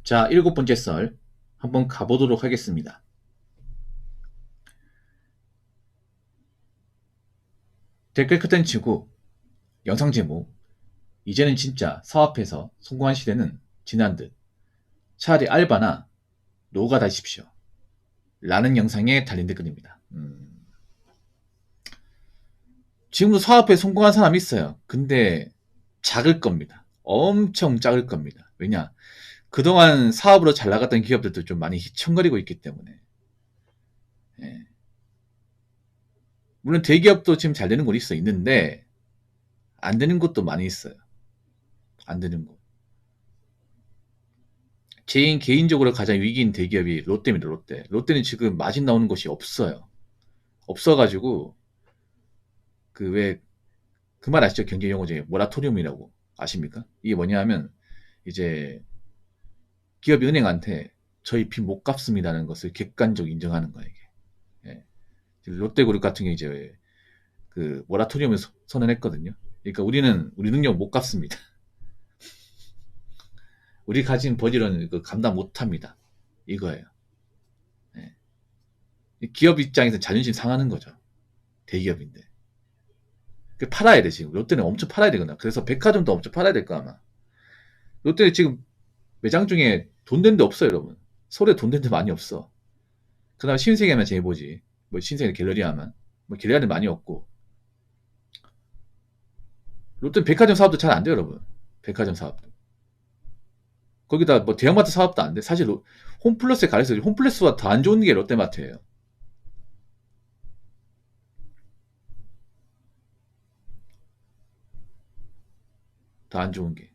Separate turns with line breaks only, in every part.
자, 7번째 썰 한번 가보도록 하겠습니다. 댓글 커튼 치고 영상 제목 이제는 진짜 사업해서 성공한 시대는 지난 듯 차라리 알바나 노가다 하십시오 라는 영상에 달린 댓글입니다. 지금도 사업에 성공한 사람이 있어요. 근데 작을 겁니다. 엄청 작을 겁니다. 왜냐? 그동안 사업으로 잘 나갔던 기업들도 좀 많이 휘청거리고 있기 때문에. 예. 물론 대기업도 지금 잘 되는 곳이 있는데 안 되는 곳도 많이 있어요. 안 되는 곳. 개인적으로 가장 위기인 대기업이 롯데입니다. 롯데. 롯데는 지금 마진 나오는 곳이 없어요. 없어가지고 그 말 아시죠? 경제 용어 중에 모라토리움이라고 아십니까? 이게 뭐냐 하면 이제 기업이 은행한테 저희 빚 못 갚습니다라는 것을 객관적으로 인정하는 거예요. 이게. 예. 롯데그룹 같은 경우 이제 그 모라토리움을 선언했거든요. 그러니까 우리는 우리 능력 못 갚습니다. 우리 가진 버리는 감당 못 합니다. 이거예요. 예. 기업 입장에서 자존심 상하는 거죠. 대기업인데. 팔아야 돼, 지금. 롯데는 엄청 팔아야 되거나. 그래서 백화점도 엄청 팔아야 될 거 아마. 롯데는 지금 매장 중에 돈 된 데 없어요, 여러분. 서울에 돈 된 데 많이 없어. 그 다음에 신세계만 제보지. 뭐 신세계 갤러리아만. 뭐 갤러리아는 많이 없고. 롯데는 백화점 사업도 잘 안 돼요, 여러분. 백화점 사업도. 거기다 뭐 대형마트 사업도 안 돼. 사실 홈플러스에 가려서 홈플러스보다 더 안 좋은 게 롯데마트예요. 더 안 좋은 게.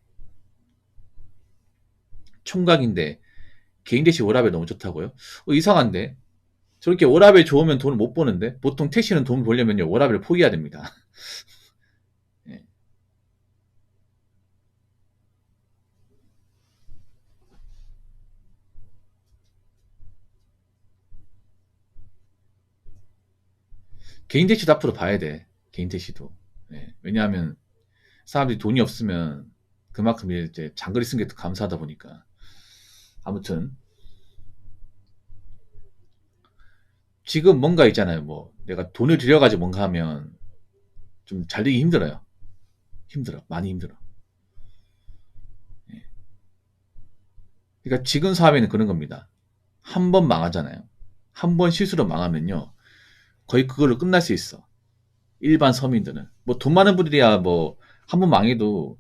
총각인데 개인 택시 워라벨 너무 좋다고요? 이상한데. 저렇게 워라벨 좋으면 돈을 못 버는데 보통 택시는 돈 벌려면요 워라벨을 포기해야 됩니다. 예. 개인 택시도 앞으로 봐야 돼. 개인 택시도. 예. 왜냐하면 사람들이 돈이 없으면 그만큼 이제 장거리 쓰는 게 더 감사하다 보니까. 아무튼 지금 뭔가 있잖아요. 뭐 내가 돈을 들여가지고 뭔가 하면 좀 잘 되기 힘들어요. 힘들어. 많이 힘들어. 예. 그러니까 지금 사업에는 그런 겁니다. 한 번 망하잖아요. 한 번 실수로 망하면요. 거의 그걸로 끝날 수 있어. 일반 서민들은. 뭐 돈 많은 분들이야 뭐 한 번 망해도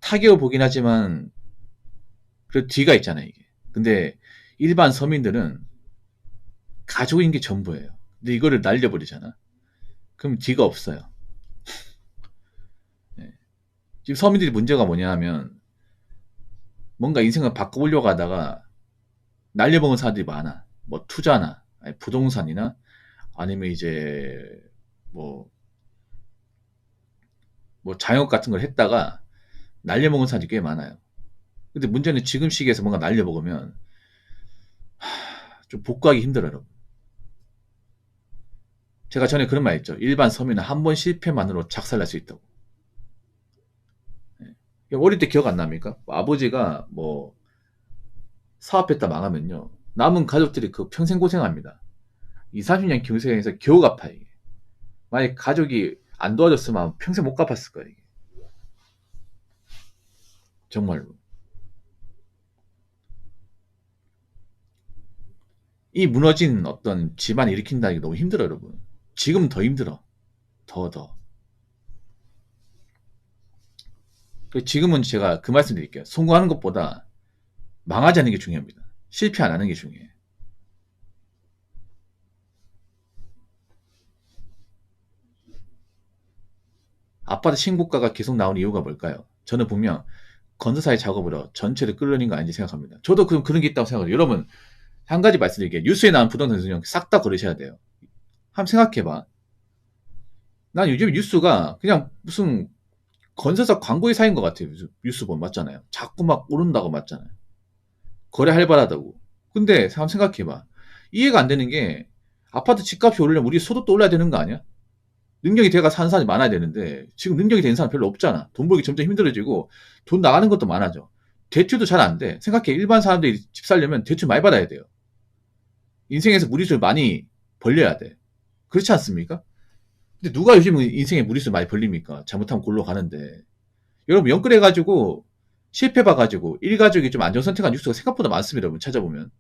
타격을 보긴 하지만 그 뒤가 있잖아요, 이게. 근데 일반 서민들은 가지고 있는 게 전부예요. 근데 이거를 날려버리잖아. 그럼 뒤가 없어요. 예. 지금 서민들이 문제가 뭐냐 하면 뭔가 인생을 바꿔보려고 하다가 날려먹은 사람들이 많아. 뭐 투자나 아니 부동산이나 아니면 이제 뭐, 뭐 자영업 같은 걸 했다가 날려먹은 사람들이 꽤 많아요. 근데 문제는 지금 시기에서 뭔가 날려먹으면 좀 복구하기 힘들어요, 여러분. 제가 전에 그런 말 했죠. 일반 서민은 한 번 실패만으로 작살날 수 있다고. 예. 어릴 때 기억 안 납니까? 아버지가 뭐 사업했다 망하면요. 남은 가족들이 그 평생 고생합니다. 2, 30년 고생해서 겨우 갚아요. 이게. 만약 가족이 안 도와줬으면 평생 못 갚았을 거예요. 이게. 정말로. 이 무너진 어떤 집안을 일으킨다는 게 너무 힘들어요, 여러분. 지금 더 힘들어. 더. 지금은 제가 그 말씀 드릴게요. 성공하는 것보다 망하지 않는 게 중요합니다. 실패 안 하는 게 중요해요. 아파트 신고가가 계속 나오는 이유가 뭘까요? 저는 분명 건설사의 작업으로 전체를 끌어내는 거 아닌지 생각합니다. 저도 그런 게 있다고 생각해요. 여러분, 한 가지 말씀드릴게요. 뉴스에 나온 부동산 수령 싹 다 걸으셔야 돼요. 한번 생각해봐. 난 요즘 뉴스가 그냥 무슨 건설사 광고회사인 것 같아요. 뉴스 보면 맞잖아요. 자꾸 막 오른다고 맞잖아요. 거래 활발하다고. 근데 한번 생각해봐. 이해가 안 되는 게 아파트 집값이 오르려면 우리 소득도 올라야 되는 거 아니야? 능력이 돼가 사는 사람이 많아야 되는데 지금 능력이 된 사람 별로 없잖아. 돈 벌기 점점 힘들어지고 돈 나가는 것도 많아져. 대출도 잘 안 돼. 생각해. 일반 사람들이 집 살려면 대출 많이 받아야 돼요. 인생에서 무리수를 많이 벌려야 돼. 그렇지 않습니까? 근데 누가 요즘 인생에 무리수 많이 벌립니까? 잘못하면 골로 가는데. 여러분, 연끌해가지고, 실패봐가지고, 일가족이 좀 안전 선택한 뉴스가 생각보다 많습니다, 여러분. 찾아보면.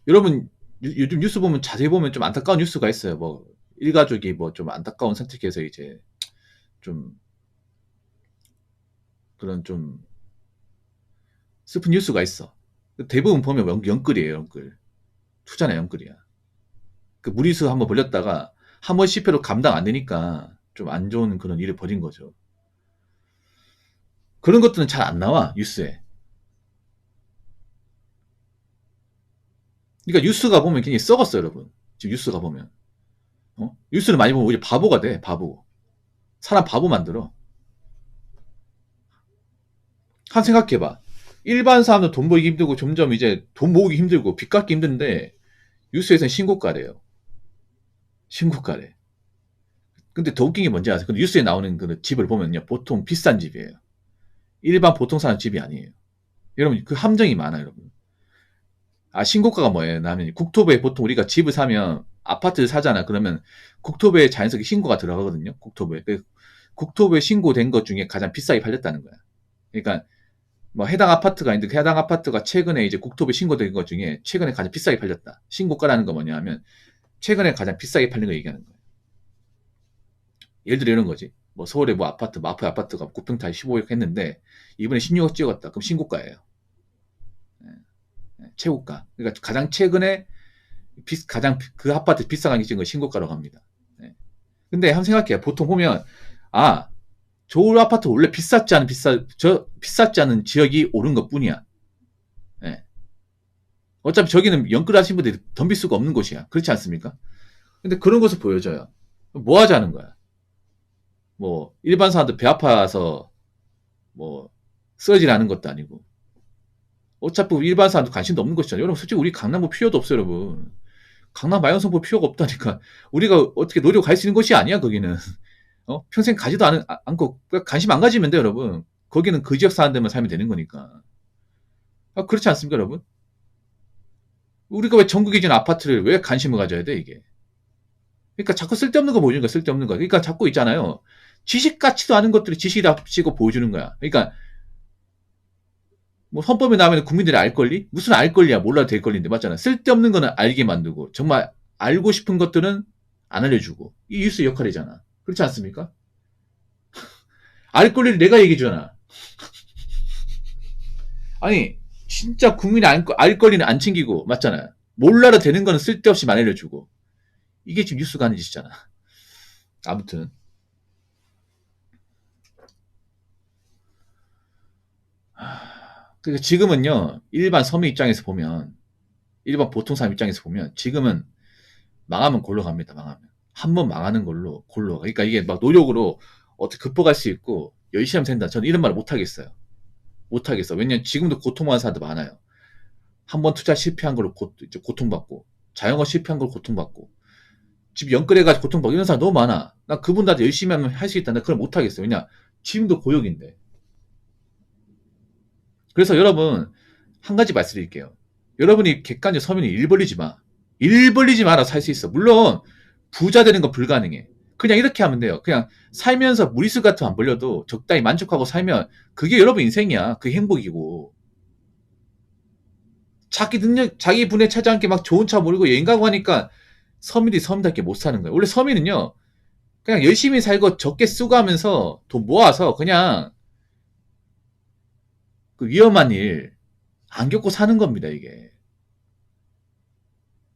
여러분, 요즘 뉴스 보면 자세히 보면 좀 안타까운 뉴스가 있어요. 뭐, 일가족이 뭐 좀 안타까운 선택해서 이제, 좀, 그런 좀, 슬픈 뉴스가 있어. 대부분 보면 연끌이에요, 연끌. 투자나 연끌이야. 그 무리수 한번 벌렸다가, 한 번 실패로 감당 안 되니까, 좀 안 좋은 그런 일을 벌인 거죠. 그런 것들은 잘 안 나와, 뉴스에. 그러니까 뉴스가 보면 굉장히 썩었어, 여러분. 지금 뉴스가 보면. 뉴스를 많이 보면 오히려 바보가 돼, 바보. 사람 바보 만들어. 한 생각해봐. 일반 사람도 돈 벌기 힘들고 점점 이제 돈 모으기 힘들고 빚 갚기 힘든데 뉴스에서는 신고가래요. 신고가래. 근데 더 웃긴 게 뭔지 아세요? 그 뉴스에 나오는 그 집을 보면요. 보통 비싼 집이에요. 일반 보통 사람 집이 아니에요. 여러분, 그 함정이 많아요, 여러분. 아, 신고가가 뭐예요? 나면 국토부에 보통 우리가 집을 사면 아파트를 사잖아. 그러면 국토부에 자연스럽게 신고가 들어가거든요. 국토부에. 국토부에 신고된 것 중에 가장 비싸게 팔렸다는 거야. 그러니까 뭐 해당 아파트가 있는데 해당 아파트가 최근에 이제 국토부에 신고된 것 중에 최근에 가장 비싸게 팔렸다. 신고가라는 거 뭐냐 하면 최근에 가장 비싸게 팔린 거 얘기하는 거예요. 예를 들어 이런 거지. 뭐 서울에 뭐 아파트, 마포 아파트가 9평짜리 15억 했는데 이번에 16억 찍었다. 그럼 신고가예요. 최고가. 그러니까 가장 최근에 가장 그 아파트 비싸게 찍은 거 신고가라고 합니다. 근데 한번 생각해요. 보통 보면 아, 서울 아파트 원래 비쌌지 않은 지역이 오른 것 뿐이야. 예. 어차피 저기는 연끌하신 분들이 덤빌 수가 없는 곳이야. 그렇지 않습니까? 근데 그런 것을 보여줘요. 뭐 하자는 거야? 뭐, 일반 사람들 배 아파서 뭐, 쓰러지라는 것도 아니고. 어차피 일반 사람들 관심도 없는 것이잖아요. 여러분, 솔직히 우리 강남구 필요도 없어요, 여러분. 강남 마영성보 필요가 없다니까. 우리가 어떻게 노력할 수 있는 곳이 아니야, 거기는. 평생 가지도 않고, 관심 안 가지면 돼, 여러분. 거기는 그 지역 사람들만 살면 되는 거니까. 아, 그렇지 않습니까, 여러분? 우리가 왜 전국에 있는 아파트를 왜 관심을 가져야 돼, 이게? 그러니까 자꾸 쓸데없는 거 보여주는 거야, 쓸데없는 거. 그러니까 자꾸 있잖아요. 지식 같지도 않은 것들이 지식이랍시고 보여주는 거야. 그러니까, 뭐, 헌법에 나오면 국민들이 알 권리? 무슨 알 권리야? 몰라도 될 권리인데, 맞잖아. 쓸데없는 거는 알게 만들고, 정말 알고 싶은 것들은 안 알려주고. 이 뉴스 역할이잖아. 그렇지 않습니까? 알 권리를 내가 얘기해주잖아. 아니, 진짜 국민이 알 권리는 안 챙기고, 맞잖아요. 몰라도 되는 거는 쓸데없이 안 알려주고. 이게 지금 뉴스가 하는 짓이잖아. 아무튼. 그러니까 지금은요, 일반 서민 입장에서 보면, 일반 보통 사람 입장에서 보면, 지금은 망하면 골로 갑니다, 망하면. 한 번 망하는 걸로, 골로. 그러니까 이게 막 노력으로 어떻게 극복할 수 있고, 열심히 하면 된다. 저는 이런 말을 못하겠어요. 못하겠어. 왜냐면 지금도 고통하는 사람들 많아요. 한 번 투자 실패한 걸로 이제 고통받고, 자영업 실패한 걸로 고통받고, 집 연끌해가지고 고통받고, 이런 사람 너무 많아. 나 그분들한테 열심히 하면 할 수 있다. 나 그걸 못하겠어. 왜냐, 지금도 고역인데. 그래서 여러분, 한 가지 말씀드릴게요. 여러분이 객관적 서민이 일 벌리지 마. 일 벌리지 마라 살 수 있어. 물론 부자 되는 건 불가능해. 그냥 이렇게 하면 돼요. 그냥 살면서 무리수 같은 거 안 벌려도 적당히 만족하고 살면 그게 여러분 인생이야. 그게 행복이고. 자기 능력, 자기 분에 차지 않게 막 좋은 차 모르고 여행 가고 하니까 서민들이 서민답게 못 사는 거예요. 원래 서민은요, 그냥 열심히 살고 적게 쓰고 하면서 돈 모아서 그냥 그 위험한 일 안 겪고 사는 겁니다, 이게.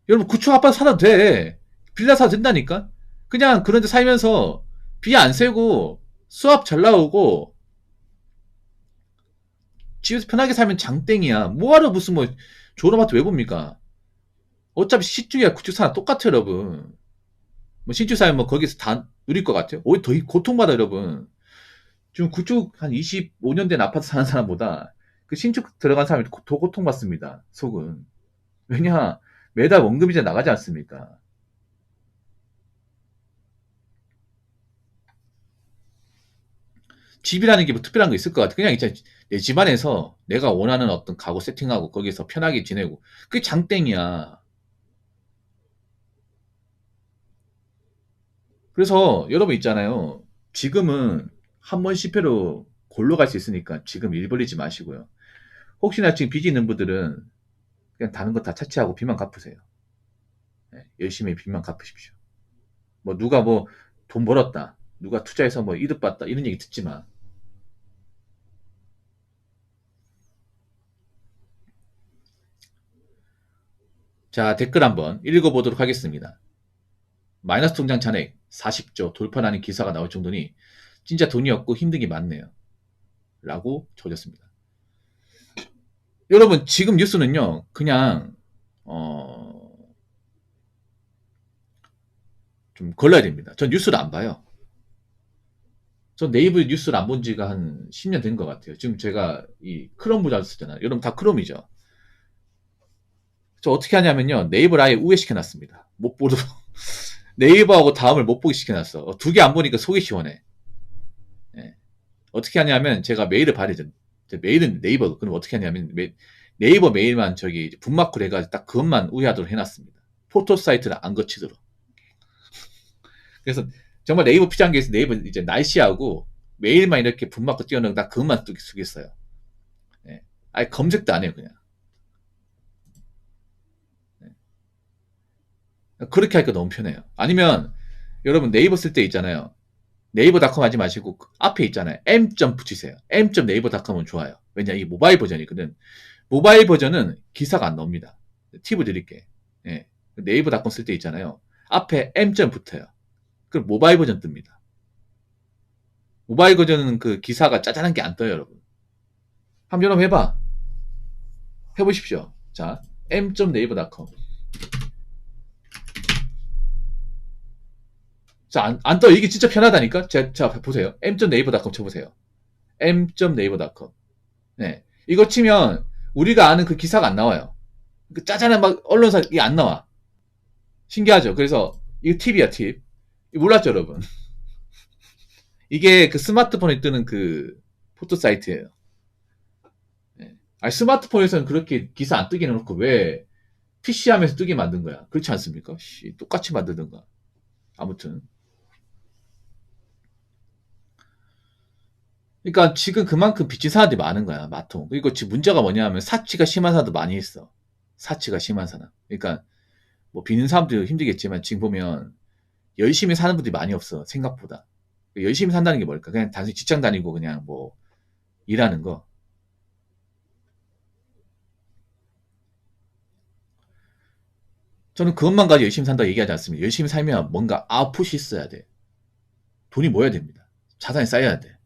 여러분, 구축 아파트 사도 돼. 빌라 사도 된다니까? 그냥 그런 데 살면서 비 안 새고 수압 잘 나오고 집에서 편하게 살면 장땡이야. 뭐하러 무슨 뭐 좋은 아파트 왜 봅니까? 어차피 시중이야 구축 사람 똑같아요, 여러분. 뭐 신축 사면 뭐 거기서 다 누릴 것 같아요? 오히려 더 고통받아, 여러분. 지금 구축 한 25년 된 아파트 사는 사람보다 그 신축 들어간 사람이 더 고통받습니다, 속은. 왜냐, 매달 원금이자 나가지 않습니까? 집이라는 게 뭐 특별한 거 있을 것 같아. 그냥 이제 내 집안에서 내가 원하는 어떤 가구 세팅하고 거기서 편하게 지내고 그게 장땡이야. 그래서 여러분 있잖아요. 지금은 한 번 실패로 골로 갈 수 있으니까 지금 일 벌리지 마시고요. 혹시나 지금 빚이 있는 분들은 그냥 다른 거 다 차치하고 빚만 갚으세요. 예, 열심히 빚만 갚으십시오. 뭐 누가 뭐 돈 벌었다. 누가 투자해서 뭐 이득 봤다. 이런 얘기 듣지 마. 자, 댓글 한번 읽어보도록 하겠습니다. 마이너스 통장 잔액 40조 돌파라는 기사가 나올 정도니 진짜 돈이 없고 힘든 게 많네요. 라고 적었습니다. 여러분 지금 뉴스는요. 그냥 좀 걸러야 됩니다. 전 뉴스를 안 봐요. 전 네이버 뉴스를 안 본 지가 한 10년 된 것 같아요. 지금 제가 이 크롬 브라우저 쓰잖아요. 여러분 다 크롬이죠. 저 어떻게 하냐면요. 네이버를 아예 우회시켜놨습니다. 못 보도록. 네이버하고 다음을 못 보게 시켜놨어. 두 개 안 보니까 속이 시원해. 예. 어떻게 하냐면 제가 메일을 받으죠. 메일은 네이버. 그럼 어떻게 하냐면 네이버 메일만 저기 분마크를 해가지고 딱 그것만 우회하도록 해놨습니다. 포토 사이트를 안 거치도록. 그래서 정말 네이버 필요한 게 있어. 네이버 이제 날씨하고 메일만 이렇게 분마크 띄워놓고 딱 그것만 쓰겠어요. 예. 아예 검색도 안 해요, 그냥. 예. 그렇게 하니까 너무 편해요. 아니면 여러분 네이버 쓸 때 있잖아요. 네이버닷컴 하지 마시고 앞에 있잖아요. m. 붙이세요. m.naver.com은 좋아요. 왜냐 이게 모바일 버전이거든. 모바일 버전은 기사가 안 나옵니다. 팁을 드릴게. 예. 네이버닷컴 쓸 때 있잖아요. 앞에 m. 붙어요. 그럼 모바일 버전 뜹니다. 모바일 버전은 그 기사가 짜잘한 게 안 떠요, 여러분. 한번 여러분 해봐. 해보십시오. 자, m.naver.com. 자, 안 떠요. 이게 진짜 편하다니까? 자, 보세요. m.naver.com 쳐보세요. m.naver.com. 네. 이거 치면 우리가 아는 그 기사가 안 나와요. 그 짜잘한 막 언론사 이게 안 나와. 신기하죠? 그래서 이거 팁이야, 팁. 몰랐죠, 여러분? 이게 그 스마트폰에 뜨는 그 포토 사이트예요. 네. 아니, 스마트폰에서는 그렇게 기사 안 뜨게 해놓고 왜 PC 하면서 뜨게 만든 거야? 그렇지 않습니까? 똑같이 만들던가. 아무튼. 그러니까 지금 그만큼 빚진 사람들이 많은 거야, 마통. 그리고 지금 문제가 뭐냐면 사치가 심한 사람도 많이 있어. 사치가 심한 사람. 그러니까 뭐 비는 사람도 힘들겠지만 지금 보면 열심히 사는 분들이 많이 없어, 생각보다. 열심히 산다는 게 뭘까? 그냥 단순히 직장 다니고 그냥 뭐 일하는 거. 저는 그것만 가지고 열심히 산다고 얘기하지 않습니다. 열심히 살면 뭔가 아웃풋이 있어야 돼. 돈이 모여야 됩니다. 자산이 쌓여야 돼.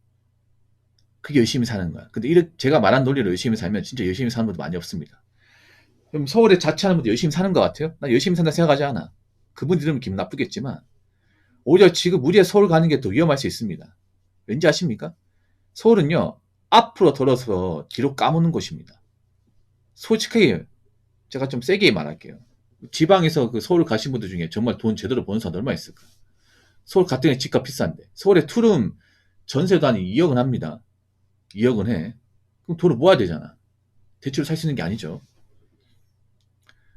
그게 열심히 사는 거야. 근데 이렇게 제가 말한 논리로 열심히 살면 진짜 열심히 사는 분들 많이 없습니다. 그럼 서울에 자취하는 분들 열심히 사는 것 같아요? 나 열심히 산다 생각하지 않아. 그분 들으면 기분 나쁘겠지만 오히려 지금 우리가 서울 가는 게 더 위험할 수 있습니다. 왠지 아십니까? 서울은요. 앞으로 돌아서 뒤로 까무는 곳입니다. 솔직하게 제가 좀 세게 말할게요. 지방에서 그 서울 가신 분들 중에 정말 돈 제대로 버는 사람 얼마 있을까? 서울 갔더니 집값 비싼데 서울에 투룸 전세도 한 2억은 합니다. 2억은 해. 그럼 돈을 모아야 되잖아. 대출을 살 수 있는 게 아니죠.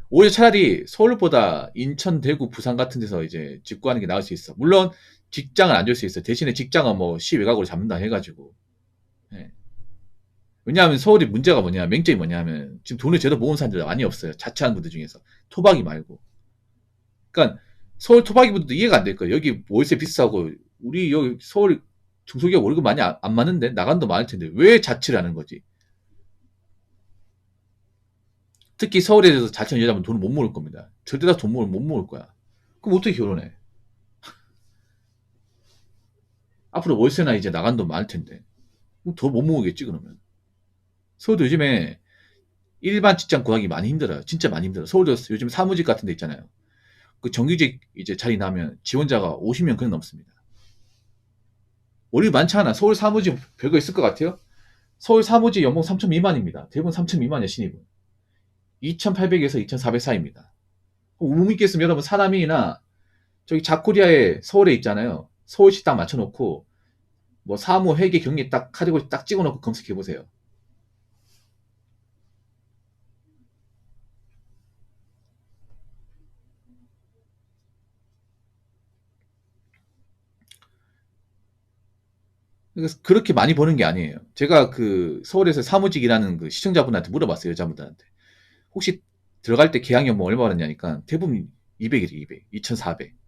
오히려 차라리 서울보다 인천, 대구, 부산 같은 데서 이제 집 구하는 게 나을 수 있어. 물론 직장은 안 줄 수 있어. 대신에 직장은 뭐 시외곽으로 잡는다 해가지고. 예. 왜냐하면 서울이 문제가 뭐냐, 맹점이 뭐냐면 지금 돈을 제대로 모은 사람들 많이 없어요. 자취하는 분들 중에서 토박이 말고. 그러니까 서울 토박이 분들도 이해가 안 될 거예요. 여기 월세 비싸고 우리 여기 서울 중소기업 월급 많이 안 많은데 나간 돈 많을 텐데 왜 자취를 하는 거지? 특히 서울에 대해서 자취하는 여자분 돈을 못 모을 겁니다. 절대 다 돈 못 모을 거야. 그럼 어떻게 결혼해? 앞으로 월세나 이제 나간 돈 많을 텐데. 더 못 모으겠지, 그러면. 서울도 요즘에 일반 직장 구하기 많이 힘들어요. 진짜 많이 힘들어요. 서울도 요즘 사무직 같은 데 있잖아요. 그 정규직 이제 자리 나면 지원자가 50명 그냥 넘습니다. 월급이 많지 않아. 서울 사무직 별거 있을 것 같아요? 서울 사무직 연봉 3천 미만입니다. 대부분 3천 미만이야, 신입은. 2,800에서 2,400 사이입니다. 못 믿겠으면 여러분 사남이나 저기 자코리아에 서울에 있잖아요. 서울 식당 맞춰놓고 뭐 사무, 회계, 경리 딱 카테고리 딱 찍어놓고 검색해 보세요. 그래서 그렇게 많이 버는 게 아니에요. 제가 그 서울에서 사무직 일하는 그 시청자분한테 물어봤어요, 여자분들한테. 혹시 들어갈 때 계약연봉 얼마 받았냐니까 대부분 200이래, 200, 2,400.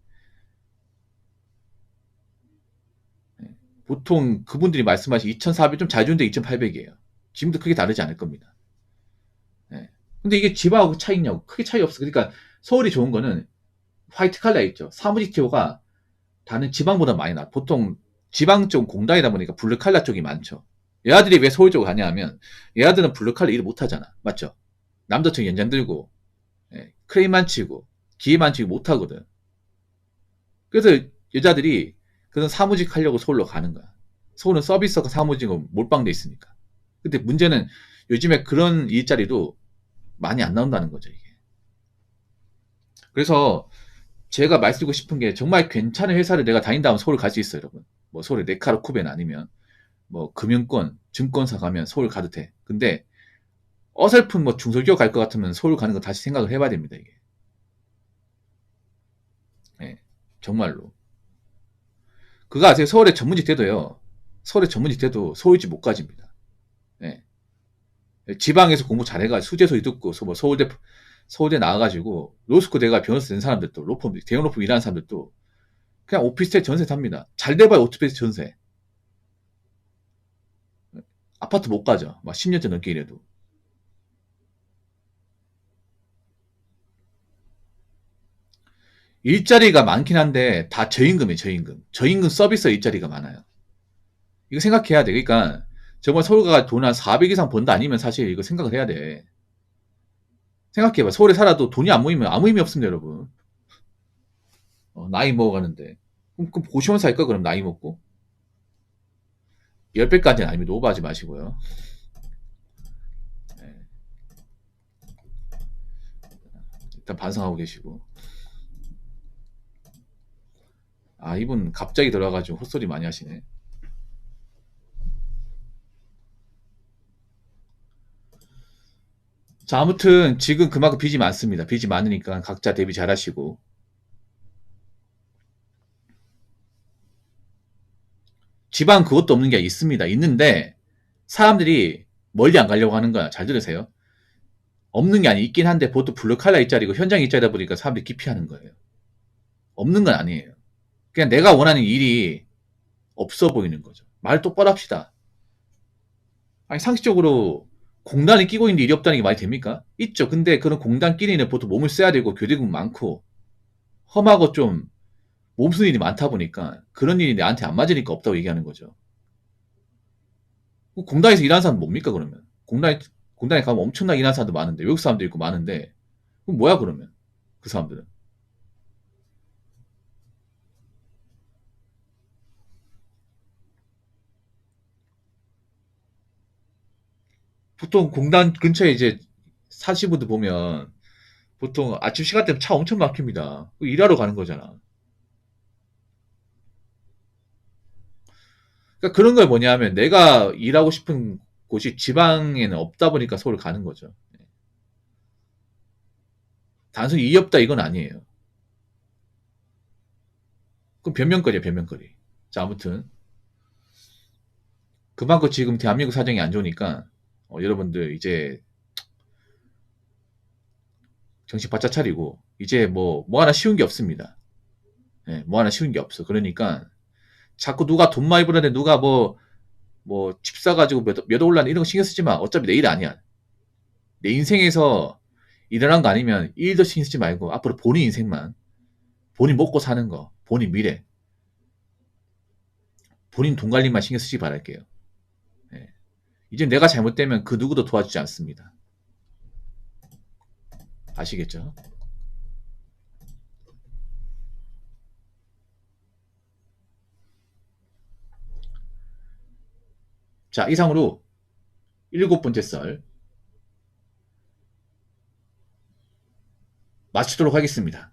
보통 그분들이 말씀하신 2,400 좀 잘 주는데 2,800이에요. 지금도 크게 다르지 않을 겁니다. 예. 근데 이게 집하고 차이 있냐고? 크게 차이 없어. 그러니까 서울이 좋은 거는 화이트 칼라 있죠. 사무직 티오가 다른 지방보다 많이 나. 보통 지방 쪽 공단이다 보니까 블루 칼라 쪽이 많죠. 얘아들이 왜 서울 쪽으로 가냐 하면 얘아들은 블루 칼라 일을 못 하잖아. 맞죠? 남자처럼 연장 들고 크레인만 치고 기계만 치고 못 하거든. 그래서 여자들이 그런 사무직 하려고 서울로 가는 거야. 서울은 서비스가 사무직은 몰빵돼 있으니까. 근데 문제는 요즘에 그런 일자리도 많이 안 나온다는 거죠, 이게. 그래서 제가 말씀드리고 싶은 게 정말 괜찮은 회사를 내가 다닌다면 서울 갈 수 있어요, 여러분. 뭐 서울에 네카르 쿠벤 아니면 뭐 금융권, 증권사 가면 서울 가도 돼. 근데 어설픈 뭐 중소기업 갈 것 같으면 서울 가는 거 다시 생각을 해봐야 됩니다, 이게. 예, 정말로. 그거 아세요? 서울에 전문직 돼도요. 서울에 전문직 돼도 서울집 못 가집니다. 예. 지방에서 공부 잘해가지고 수재소 듣고 뭐 서울대 나와가지고 로스쿨 대가 변호사 된 사람들도 로펌 대형 로펌 일하는 사람들도 그냥 오피스텔 전세 삽니다. 잘 돼봐야 오피스텔 전세. 아파트 못 가죠. 막 10년째 넘게 일해도. 일자리가 많긴 한데 다 저임금이에요. 저임금. 저임금 서비스 일자리가 많아요. 이거 생각해야 돼. 그러니까 정말 서울가 돈 한 400 이상 번다 아니면 사실 이거 생각을 해야 돼. 생각해봐. 서울에 살아도 돈이 안 모이면 아무 의미 없습니다, 여러분. 나이 먹어가는데. 그럼 고시원사 할까, 그럼 나이 먹고? 10배까지는 아니면 오버하지 마시고요. 네. 일단 반성하고 계시고. 아, 이분 갑자기 들어와가지고 헛소리 많이 하시네. 자, 아무튼 지금 그만큼 빚이 많습니다. 빚이 많으니까 각자 대비 잘 하시고. 지방 그것도 없는 게 있습니다. 있는데 사람들이 멀리 안 가려고 하는 거야. 잘 들으세요. 없는 게 아니 있긴 한데 보통 블루칼라 일자리고 현장 일자리다 보니까 사람들이 기피하는 거예요. 없는 건 아니에요. 그냥 내가 원하는 일이 없어 보이는 거죠. 말 똑바로 합시다. 아니 상식적으로 공단에 끼고 있는데 일이 없다는 게 말이 됩니까? 있죠. 근데 그런 공단끼리는 보통 몸을 써야 되고 교대금 많고 험하고 좀 몸쓰는 일이 많다 보니까 그런 일이 나한테 안 맞으니까 없다고 얘기하는 거죠. 공단에서 일하는 사람 뭡니까 그러면? 공단에 가면 엄청나게 일하는 사람도 많은데 외국 사람도 있고 많은데 그럼 뭐야 그러면 그 사람들은? 보통 공단 근처에 이제 사시는 분들 보면 보통 아침 시간 되면 차 엄청 막힙니다. 일하러 가는 거잖아. 그러니까 그런 걸 뭐냐면 내가 일하고 싶은 곳이 지방에는 없다 보니까 서울 가는 거죠. 단순히 일이 없다 이건 아니에요. 그럼 변명거리야 변명거리. 자 아무튼 그만큼 지금 대한민국 사정이 안 좋으니까 여러분들 이제 정신 바짝 차리고 이제 뭐 하나 쉬운 게 없습니다. 예, 뭐 하나 쉬운 게 없어. 그러니까 자꾸 누가 돈 많이 버는데 누가 뭐 집 사가지고 몇 올라는 이런 거 신경 쓰지 마. 어차피 내 일 아니야. 내 인생에서 일어난 거 아니면 일도 신경 쓰지 말고 앞으로 본인 인생만 본인 먹고 사는 거, 본인 미래, 본인 돈 관리만 신경 쓰지 바랄게요. 예. 이제 내가 잘못되면 그 누구도 도와주지 않습니다. 아시겠죠? 자, 이상으로 7번째 썰 마치도록 하겠습니다.